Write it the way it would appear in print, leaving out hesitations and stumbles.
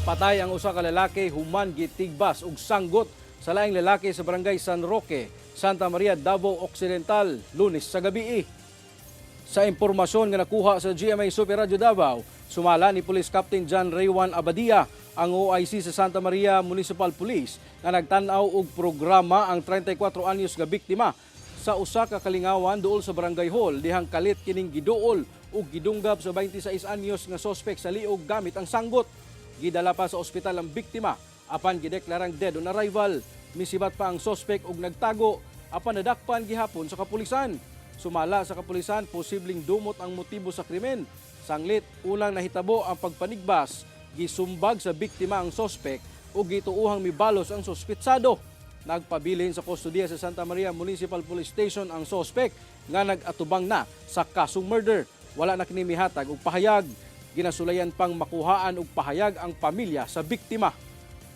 Patay ang usa ka lalaki human gitigbas og sanggot sa laing lalaki sa barangay San Roque, Santa Maria, Davao Occidental, Lunes sa gabi. Sa impormasyon nga nakuha sa GMA Super Radio Davao, sumala ni Police Captain John Raywan Abadia, ang OIC sa Santa Maria Municipal Police, nga nagtan-aw og programa ang 34 anyos nga biktima sa usa ka kalingawan duol sa Barangay Hall dihang kalit kining giduol ug gidunggab sa 26 anyos nga suspect sa liog gamit ang sanggot. Gidala pa sa ospital ang biktima apan gideklarang dead on arrival. Misibat pa ang suspect ug nagtago apan nadakpan gihapon sa kapulisan. Sumala sa kapulisan, posibleng dumot ang motibo sa krimen. Sanglit, unang nahitabo ang pagpanigbas, gisumbag sa biktima ang suspect ug gituuhang mibalos ang suspitsado. Nagpabilin sa kustodiya sa Santa Maria Municipal Police Station ang suspect nga nag-atubang na sa kasong murder. Wala na kini mihatag og pahayag. Ginasulayan pang makuhaan og pahayag ang pamilya sa biktima.